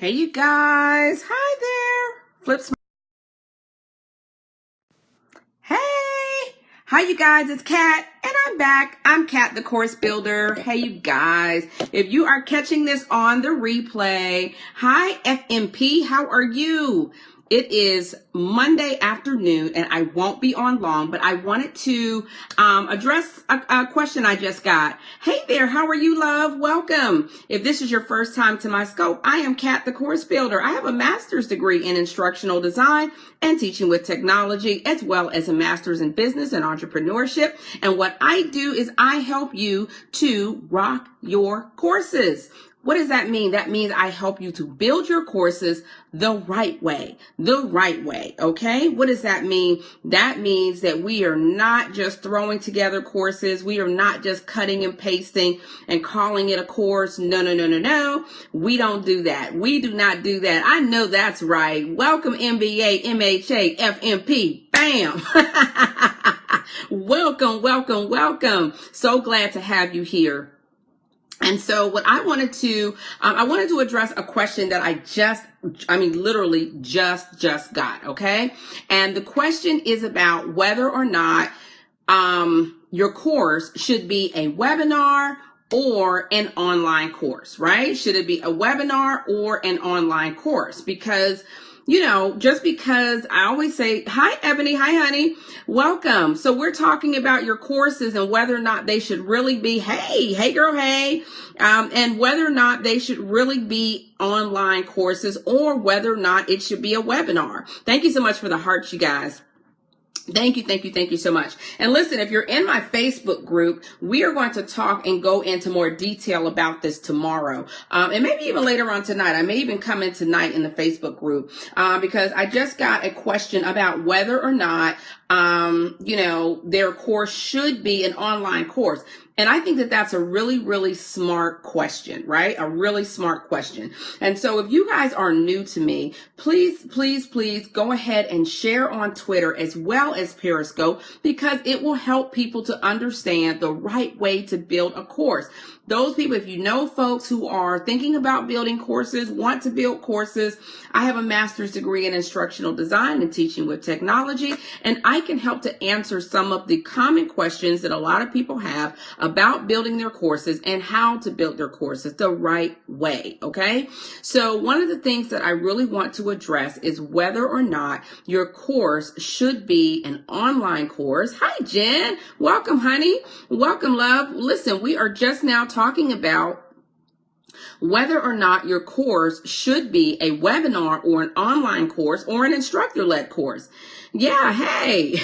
Hey, you guys. Hi there. Hey. Hi, you guys. It's Kat, and I'm back. I'm Kat, the course builder. Hey, you guys. If you are catching this on the replay, hi, FMP. How are you? It is Monday afternoon, and I won't be on long, but I wanted to address a question I just got. Hey there, how are you, love? Welcome. If this is your first time to my scope, I am Kat, the course builder. I have a master's degree in instructional design and teaching with technology, as well as a master's in business and entrepreneurship. And what I do is I help you to rock your courses. What does that mean? That means I help you to build your courses the right way, okay? What does that mean? That means that we are not just throwing together courses. We are not just cutting and pasting and calling it a course. No. We don't do that. We do not do that. I know that's right. Welcome MBA, MHA, FMP. Bam. Welcome. So glad to have you here. And so what I wanted to address a question that literally just got, okay? And the question is about whether or not your course should be a webinar or an online course, right? Should it be a webinar or an online course? Because just because I always say, hi, Ebony, hi, honey, welcome. So we're talking about your courses and whether or not they should really be, hey, girl, hey, and whether or not they should really be online courses or whether or not it should be a webinar. Thank you so much for the hearts, you guys. Thank you so much. And listen, if you're in my Facebook group, we are going to talk and go into more detail about this tomorrow. And maybe even later on tonight. I may even come in tonight in the Facebook group because I just got a question about whether or not, their course should be an online course. And I think that that's a really, really smart question, right? A really smart question. And so if you guys are new to me, please go ahead and share on Twitter as well as Periscope because it will help people to understand the right way to build a course. Those people, if you know folks who are thinking about building courses, want to build courses, I have a master's degree in instructional design and teaching with technology, and I can help to answer some of the common questions that a lot of people have about building their courses and how to build their courses the right way, okay? So one of the things that I really want to address is whether or not your course should be an online course. Hi, Jen. Welcome, honey. Welcome, love. Listen, we are just now talking about whether or not your course should be a webinar or an online course or an instructor-led course. Yeah, hey.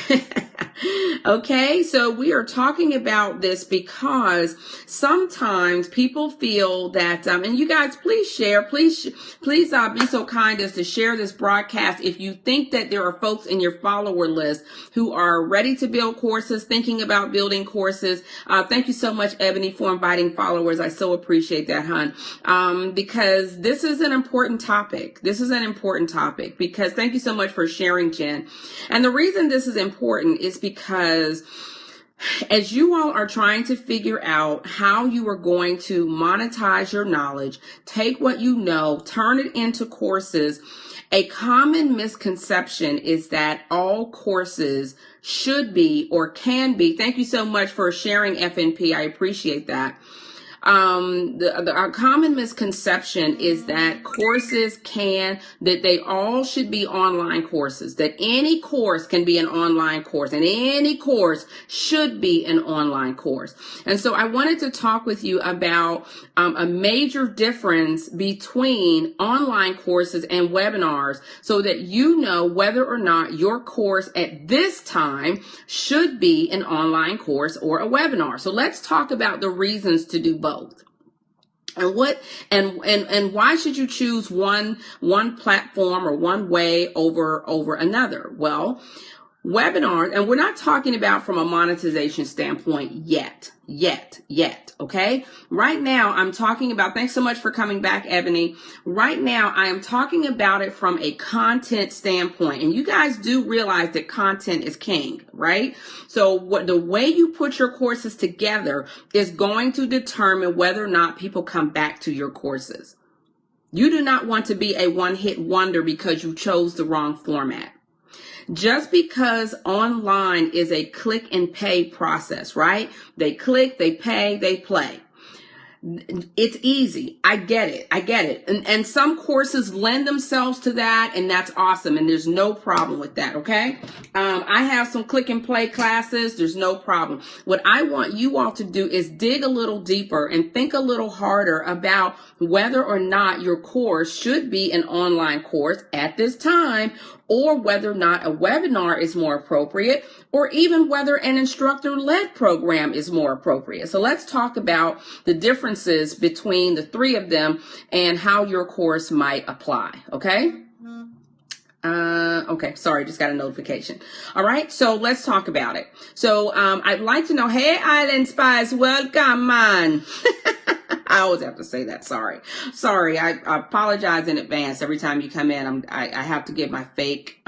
Okay, so we are talking about this because sometimes people feel that, and you guys, please share, please be so kind as to share this broadcast if you think that there are folks in your follower list who are ready to build courses, thinking about building courses. Thank you so much, Ebony, for inviting followers. I so appreciate that, hon, because this is an important topic. Because thank you so much for sharing, Jen. And the reason this is important is because as you all are trying to figure out how you are going to monetize your knowledge, take what you know, turn it into courses, a common misconception is that all courses should be or can be. Thank you so much for sharing, FNP. I appreciate that. A common misconception is that that they all should be online courses, that any course can be an online course and any course should be an online course. And so I wanted to talk with you about a major difference between online courses and webinars so that you know whether or not your course at this time should be an online course or a webinar. So let's talk about the reasons to do both. And why should you choose one platform or one way over another? Well, webinars, and we're not talking about from a monetization standpoint yet, okay? Right now, I'm talking about, thanks so much for coming back, Ebony. Right now, I am talking about it from a content standpoint, and you guys do realize that content is king, right? So the way you put your courses together is going to determine whether or not people come back to your courses. You do not want to be a one-hit wonder because you chose the wrong format. Just because online is a click and pay process, right? They click, they pay, they play. It's easy. I get it. And some courses lend themselves to that, and that's awesome. And there's no problem with that. Okay. I have some click and play classes. There's no problem. What I want you all to do is dig a little deeper and think a little harder about whether or not your course should be an online course at this time, or whether or not a webinar is more appropriate, or even whether an instructor-led program is more appropriate. So let's talk about the differences between the three of them and how your course might apply, okay? Okay, sorry, just got a notification. All right, so let's talk about it. So I'd like to know, hey, Island Spice, welcome, man. I always have to say that. Sorry. I apologize in advance. Every time you come in, I have to give my fake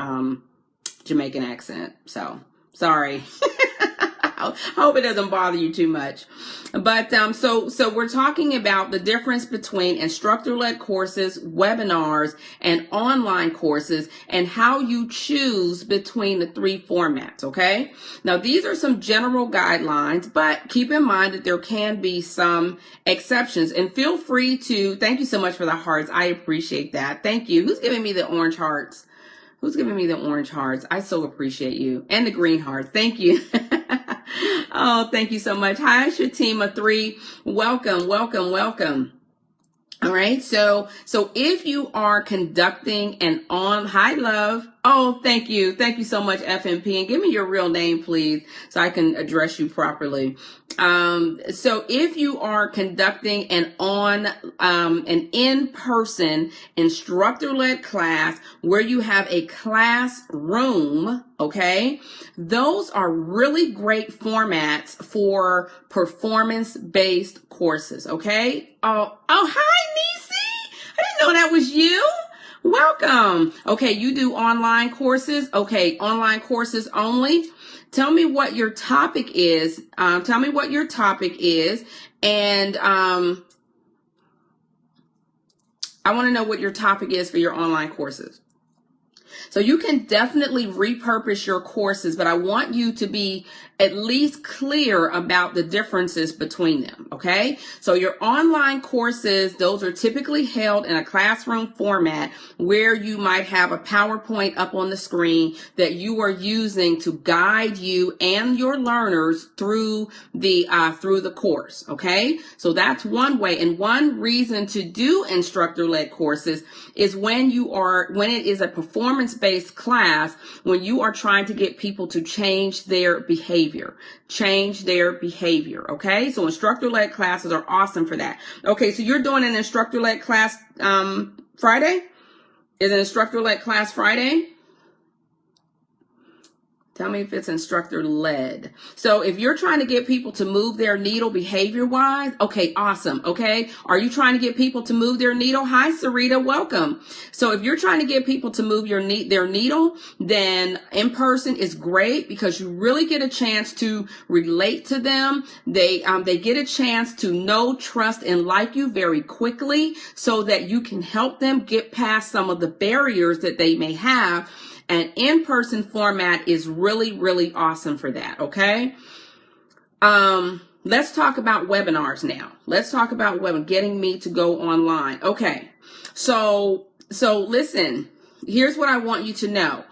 Jamaican accent. So sorry. I hope it doesn't bother you too much. But so we're talking about the difference between instructor-led courses, webinars, and online courses, and how you choose between the three formats, okay? Now, these are some general guidelines, but keep in mind that there can be some exceptions. And feel free to, thank you so much for the hearts. I appreciate that. Thank you. Who's giving me the orange hearts? Who's giving me the orange hearts? I so appreciate you. And the green hearts. Thank you. Oh, thank you so much. Hi, Shatima 3. Welcome. All right. So if you are conducting an hi, love. Oh, thank you. Thank you so much, FMP. And give me your real name, please, so I can address you properly. So if you are conducting an in-person instructor-led class where you have a classroom, okay, those are really great formats for performance-based courses, okay? Oh, hi, Nisi. I didn't know that was you. Welcome. Okay, you do online courses. Okay, online courses only. Tell me what your topic is. And I want to know what your topic is for your online courses. So you can definitely repurpose your courses, but I want you to be at least clear about the differences between them, okay? So your online courses, those are typically held in a classroom format where you might have a PowerPoint up on the screen that you are using to guide you and your learners through the course, okay? So that's one way. And one reason to do instructor-led courses is when it is a performance-based class, when you are trying to get people to change their behavior, okay? So instructor-led classes are awesome for that. Okay, so you're doing an instructor-led class Friday? Is an instructor-led class Friday? Tell me if it's instructor-led. So if you're trying to get people to move their needle behavior-wise, okay, awesome, okay? Are you trying to get people to move their needle? Hi, Sarita, welcome. So if you're trying to get people to move their needle, then in-person is great because you really get a chance to relate to them. They get a chance to know, trust, and like you very quickly so that you can help them get past some of the barriers that they may have. An in-person format is really, really awesome for that, okay? Let's talk about webinars now. Let's talk about getting me to go online. Okay, so listen, here's what I want you to know.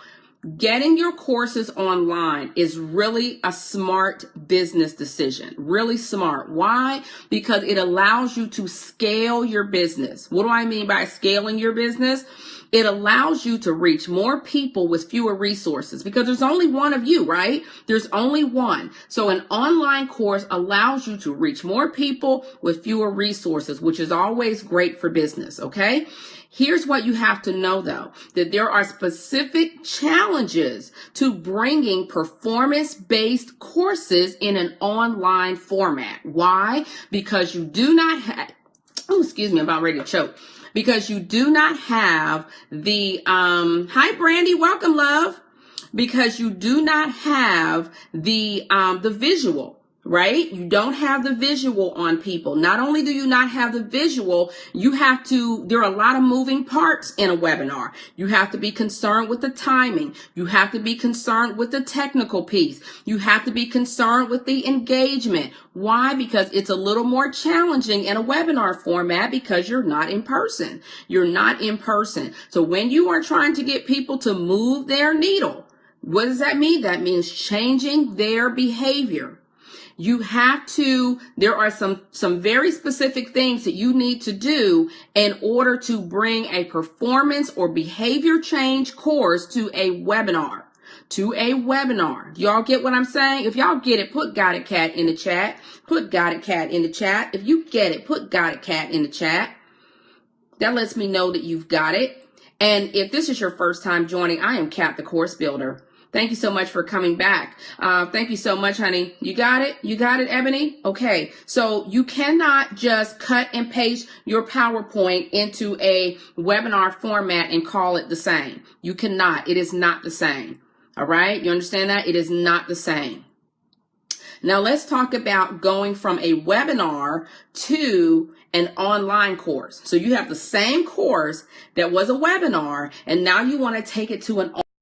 Getting your courses online is really a smart business decision. Really smart. Why? Because it allows you to scale your business. What do I mean by scaling your business? It allows you to reach more people with fewer resources because there's only one of you, right? There's only one. So an online course allows you to reach more people with fewer resources, which is always great for business, okay? Here's what you have to know, though, that there are specific challenges to bringing performance-based courses in an online format. Why? Because you do not have, oh, excuse me, I'm about ready to choke. Because you do not have the, hi, Brandy, welcome, love. Because you do not have the visual, right? You don't have the visual on people. Not only do you not have the visual, there are a lot of moving parts in a webinar. You have to be concerned with the timing. You have to be concerned with the technical piece. You have to be concerned with the engagement. Why? Because it's a little more challenging in a webinar format because you're not in person. You're not in person. So when you are trying to get people to move their needle, what does that mean? That means changing their behavior. There are some very specific things that you need to do in order to bring a performance or behavior change course to a webinar. Do y'all get what I'm saying? If y'all get it, put Got It Cat in the chat. Put Got It Cat in the chat. If you get it, put Got It Cat in the chat. That lets me know that you've got it. And if this is your first time joining, I am Kat, the Course Builder. Thank you so much for coming back. Thank you so much, honey. You got it? You got it, Ebony? Okay. So you cannot just cut and paste your PowerPoint into a webinar format and call it the same. You cannot. It is not the same. All right? You understand that? It is not the same. Now let's talk about going from a webinar to an online course. So you have the same course that was a webinar, and now you want to take it to an